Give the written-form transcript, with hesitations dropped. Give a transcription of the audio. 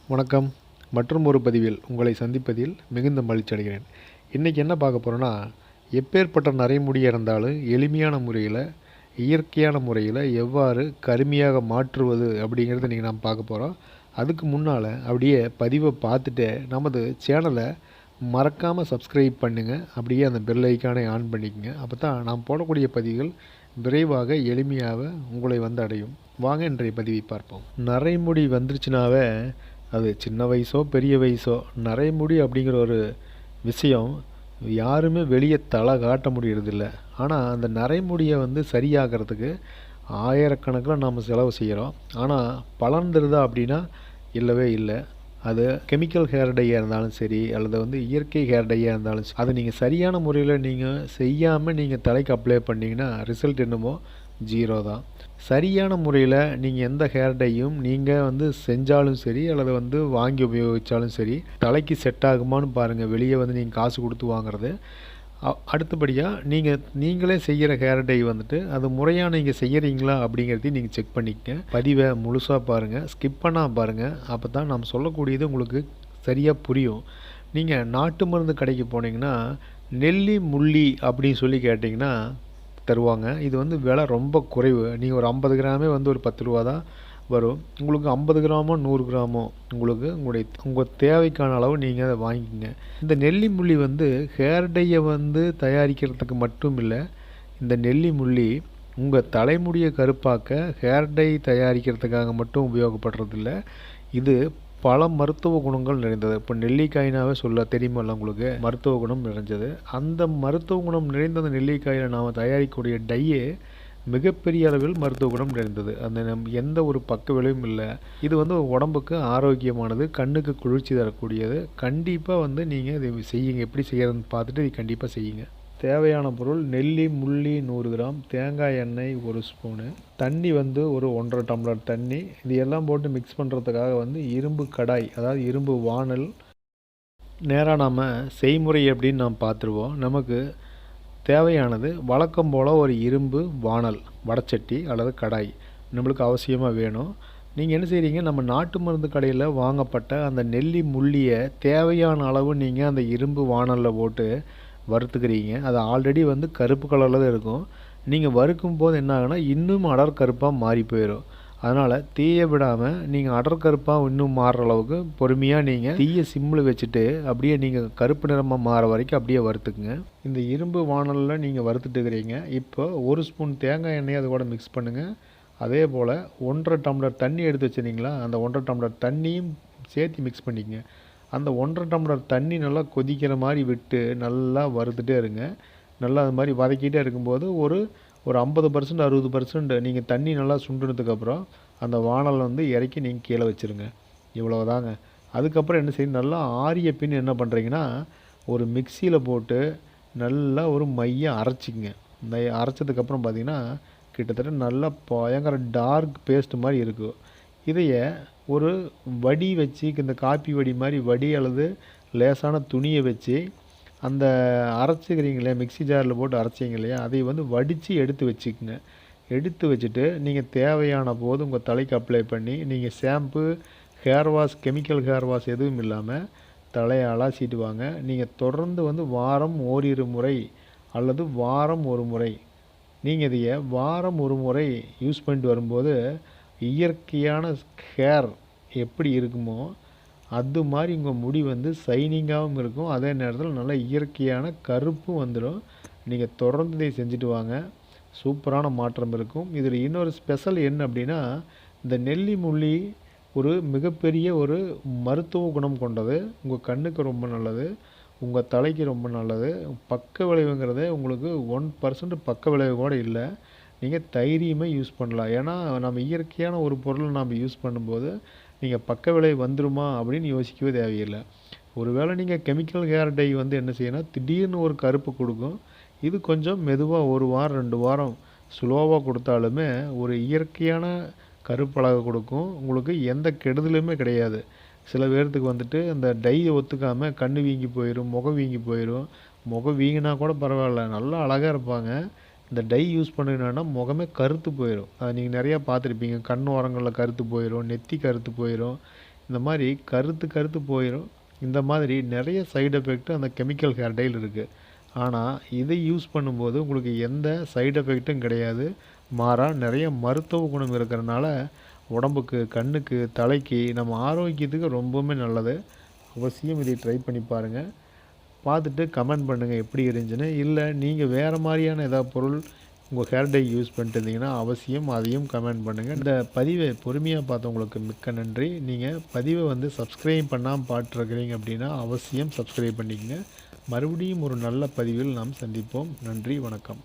வணக்கம். மற்றும் ஒரு பதிவில் உங்களை சந்திப்பதில் மிகுந்த மகிழ்ச்சி அடைகிறேன். இன்றைக்கி என்ன பார்க்க போகிறோன்னா, எப்பேற்பட்ட நரைமுடியாக இருந்தாலும் எளிமையான முறையில், இயற்கையான முறையில் எவ்வாறு கருமையாக மாற்றுவது அப்படிங்கிறத இன்றைக்கி நாம் பார்க்க போகிறோம். அதுக்கு முன்னால் அப்படியே பதிவை பார்த்துட்டு நமது சேனலை மறக்காமல் சப்ஸ்கிரைப் பண்ணுங்கள். அப்படியே அந்த பெல் ஐக்கானை ஆன் பண்ணிக்கங்க. அப்போ தான் நாம் போடக்கூடிய பதிவுகள் விரைவாக எளிமையாக உங்களை வந்து அடையும். வாங்க இன்றைய பதிவை பார்ப்போம். நரைமுடி வந்துருச்சுனாவே அது சின்ன வயசோ பெரிய வயசோ நரைமுடி அப்படிங்கிற ஒரு விஷயம் யாருமே வெளியே தலை காட்ட முடியறதில்ல. ஆனால் அந்த நரைமுடியை வந்து சரியாகிறதுக்கு ஆயிரக்கணக்கில் நாம் செலவு செய்கிறோம். ஆனால் பலன் தருதா அப்படின்னா இல்லவே இல்லை. அது கெமிக்கல் ஹேர் டையாக இருந்தாலும் சரி, அல்லது வந்து இயற்கை ஹேர் டையாக இருந்தாலும் சரி, அதை நீங்கள் சரியான முறையில் நீங்கள் செய்யாமல் நீங்கள் தலைக்கு அப்ளை பண்ணிங்கன்னா ரிசல்ட் என்னமோ ஜீரோ தான். சரியான முறையில் நீங்கள் எந்த ஹேர் டையும் நீங்கள் வந்து செஞ்சாலும் சரி, அல்லது வந்து வாங்கி உபயோகித்தாலும் சரி, தலைக்கு செட் ஆகுமான்னு பாருங்கள். வெளியே வந்து நீங்கள் காசு கொடுத்து வாங்குறது. அடுத்தபடியாக நீங்களே செய்கிற ஹேர் டை வந்துட்டு அது முறையாக நீங்கள் செய்கிறீங்களா அப்படிங்கிறதையும் நீங்கள் செக் பண்ணிக்கங்க. பதிவை முழுசாக பாருங்கள், ஸ்கிப் பண்ணால் பாருங்கள். அப்போ தான் நம்ம சொல்லக்கூடியது உங்களுக்கு சரியாக புரியும். நீங்கள் நாட்டு மருந்து கடைக்கு போனீங்கன்னா நெல்லி முள்ளி அப்படின்னு சொல்லி கேட்டிங்கன்னா தருவாங்க. இது வந்து விலை ரொம்ப குறைவு. நீங்கள் ஒரு 50 கிராமே வந்து ஒரு 10 ரூபா தான் வரும். உங்களுக்கு 50 கிராமோ 100 கிராமோ உங்களுக்கு உங்கள் தேவைக்கான அளவு நீங்கள் அதை வாங்கிக்கோங்க. இந்த நெல்லி முள்ளி வந்து ஹேர் டையை வந்து தயாரிக்கிறதுக்கு மட்டும் இல்லை. இந்த நெல்லி முள்ளி உங்கள் தலைமுடியை கருப்பாக்க ஹேர் டை தயாரிக்கிறதுக்காக மட்டும் உபயோகப்படுறதில்ல. இது பல மருத்துவ குணங்கள் நிறைந்தது. இப்போ நெல்லிக்காயினாவே சொல்ல தெரியுமில்ல உங்களுக்கு, மருத்துவ குணம் நிறைஞ்சது. அந்த மருத்துவ குணம் நிறைந்த அந்த நெல்லிக்காயில் நாம் தயாரிக்கக்கூடிய டையே மிகப்பெரிய அளவில் மருத்துவ குணம் நிறைந்தது. அந்த எந்த ஒரு பக்க விளைவும் இல்லை. இது வந்து உடம்புக்கு ஆரோக்கியமானது, கண்ணுக்கு குளிர்ச்சி தரக்கூடியது. கண்டிப்பாக வந்து நீங்கள் இதை செய்யுங்க. எப்படி செய்கிறதுன்னு பார்த்துட்டு இது கண்டிப்பாக செய்யுங்க. தேவையான பொருள் நெல்லி முள்ளி 100 கிராம், தேங்காய் எண்ணெய் 1 ஸ்பூனு, தண்ணி வந்து ஒரு 1.5 டம்ளர் தண்ணி. இது எல்லாம் போட்டு மிக்ஸ் பண்ணுறதுக்காக வந்து இரும்பு கடாய், அதாவது இரும்பு வாணல். நேராக நாம் செய்முறை எப்படின்னு நாம் பார்த்துருவோம். நமக்கு தேவையானது வழக்கம் போல் ஒரு இரும்பு வாணல், வடச்சட்டி அல்லது கடாய் நம்மளுக்கு அவசியமாக வேணும். நீங்கள் என்ன செய்கிறீங்க, நம்ம நாட்டு மருந்து கடையில் வாங்கப்பட்ட அந்த நெல்லி முள்ளியை தேவையான அளவு நீங்கள் அந்த இரும்பு வாணலில் போட்டு வறுத்துக்கிறீங்க. அது ஆல்ரெடி வந்து கருப்பு கலரில் தான் இருக்கும். நீங்கள் வறுக்கும் போது என்ன ஆகுனா இன்னும் அடர் கருப்பாக மாறி போயிடும். அதனால் தீயை விடாமல் நீங்கள் அடர் கருப்பாக இன்னும் மாறுற அளவுக்கு பொறுமையாக நீங்கள் தீயை சிம்மில் வச்சுட்டு அப்படியே நீங்கள் கருப்பு நிறமாக மாற வரைக்கும் அப்படியே வறுத்துக்குங்க. இந்த இரும்பு வாணலில் நீங்கள் வறுத்துட்டுக்கிறீங்க. இப்போ 1 ஸ்பூன் தேங்காய் எண்ணெயை அது கூட மிக்ஸ் பண்ணுங்கள். அதே போல் 1.5 டம்ளர் தண்ணி எடுத்து வச்சுருந்தீங்களா, அந்த 1.5 டம்ளர் தண்ணியும் சேர்த்து மிக்ஸ் பண்ணிக்கங்க. அந்த 1.5 டம்ளர் தண்ணி நல்லா கொதிக்கிற மாதிரி விட்டு நல்லா வறுத்துட்டே இருங்க. நல்லா அது மாதிரி வதக்கிட்டே இருக்கும்போது ஒரு 50% 60% நீங்கள் தண்ணி நல்லா சுண்டுனதுக்கப்புறம் அந்த வாணல் வந்து இறக்கி நீங்கள் கீழே வச்சுருங்க. இவ்வளோதாங்க. அதுக்கப்புறம் என்ன செய்யணும், நல்லா ஆறிய பின் என்ன பண்ணுறீங்கன்னா, ஒரு மிக்சியில் போட்டு நல்லா ஒரு மையம் அரைச்சிக்கங்க. இந்த அரைச்சதுக்கப்புறம் பார்த்திங்கன்னா கிட்டத்தட்ட நல்லா பயங்கர டார்க் பேஸ்ட் மாதிரி இருக்கும். இதைய ஒரு வடி வச்சு, இந்த காப்பி வடி மாதிரி வடி அல்லது லேசான துணியை வச்சு அந்த அரைச்சிக்கிறீங்களே மிக்ஸி ஜாரில் போட்டு அரைச்சிங்க இல்லையா, அதை வந்து வடித்து எடுத்து வச்சுக்கோங்க. எடுத்து வச்சுட்டு நீங்கள் தேவையான போது உங்கள் தலைக்கு அப்ளை பண்ணி நீங்கள் shampoo, hair wash, chemical hair wash எதுவும் இல்லாமல் தலையை அலாசிட்டு வாங்க. நீங்கள் தொடர்ந்து வந்து வாரம் ஓரிரு முறை அல்லது வாரம் ஒரு முறை நீங்கள் இதைய வாரம் ஒரு முறை யூஸ் பண்ணிட்டு வரும்போது இயற்கையான ஹேர் எப்படி இருக்குமோ அது மாதிரி உங்கள் முடி வந்து ஷைனிங்காகவும் இருக்கும். அதே நேரத்தில் நல்ல இயற்கையான கருப்பும் வந்துடும். நீங்கள் தொடர்ந்து இதை செஞ்சுட்டு வாங்க, சூப்பரான மாற்றம் இருக்கும். இதில் இன்னொரு ஸ்பெஷல் என்ன அப்படின்னா, இந்த நெல்லி முள்ளி ஒரு மிகப்பெரிய ஒரு மருத்துவ குணம் கொண்டது. உங்கள் கண்ணுக்கு ரொம்ப நல்லது, உங்கள் தலைக்கு ரொம்ப நல்லது. பக்க விளைவுங்கிறதே உங்களுக்கு 1% பக்க விளைவு கூட இல்லை. நீங்கள் தைரியமாக யூஸ் பண்ணலாம். ஏன்னா நம்ம இயற்கையான ஒரு பொருளை நம்ம யூஸ் பண்ணும்போது நீங்கள் பக்க விளைவு வந்துருமா அப்படின்னு யோசிக்கவே தேவையில்லை. ஒருவேளை நீங்கள் கெமிக்கல் ஹேர் டை வந்து என்ன செய்யணும், திடீர்னு ஒரு கருப்பு கொடுக்கும். இது கொஞ்சம் மெதுவாக 1 வாரம் 2 வாரம் ஸ்லோவாக கொடுத்தாலுமே ஒரு இயற்கையான கருப்பழக கொடுக்கும். உங்களுக்கு எந்த கெடுதலுமே கிடையாது. சில பேர்த்துக்கு வந்துட்டு அந்த டையை ஒத்துக்காமல் கண் வீங்கி போயிடும், முகம் வீங்கி போயிடும். முகம் வீங்கினா கூட பரவாயில்ல, நல்லா அழகாக இருப்பாங்க. இந்த டை யூஸ் பண்ணினா முகமே கருத்து போயிடும். அதை நீங்கள் நிறையா பார்த்துருப்பீங்க. கண் ஓரங்களில் கருத்து போயிடும், நெத்தி கருத்து போயிடும். இந்த மாதிரி கருத்து கருத்து போயிடும். இந்த மாதிரி நிறைய சைடு எஃபெக்ட் அந்த கெமிக்கல் ஹேர் டையில் இருக்குது. ஆனால் இதை யூஸ் பண்ணும்போது உங்களுக்கு எந்த சைடு எஃபெக்ட்டும் கிடையாது. மாறாக நிறைய மருத்துவ குணம் இருக்கிறனால உடம்புக்கு, கண்ணுக்கு, தலைக்கு, நம்ம ஆரோக்கியத்துக்கு ரொம்பவுமே நல்லது. அவசியம் இதை ட்ரை பண்ணி பாருங்கள். பார்த்துட்டு கமெண்ட் பண்ணுங்கள் எப்படி இருந்துச்சுன்னு. இல்லை நீங்கள் வேறு மாதிரியான ஏதாவது பொருள் உங்கள் ஹேர் டை யூஸ் பண்ணிட்டு இருந்தீங்கன்னா அவசியம் அதையும் கமெண்ட் பண்ணுங்கள். இந்த பதிவை பொறுமையாக பார்த்தவங்களுக்கு மிக்க நன்றி. நீங்கள் பதிவை சப்ஸ்கிரைப் பண்ணாமல் பார்த்துருக்கிறீங்க அப்படின்னா அவசியம் சப்ஸ்கிரைப் பண்ணிக்கங்க. மறுபடியும் ஒரு நல்ல பதிவில் நாம் சந்திப்போம். நன்றி, வணக்கம்.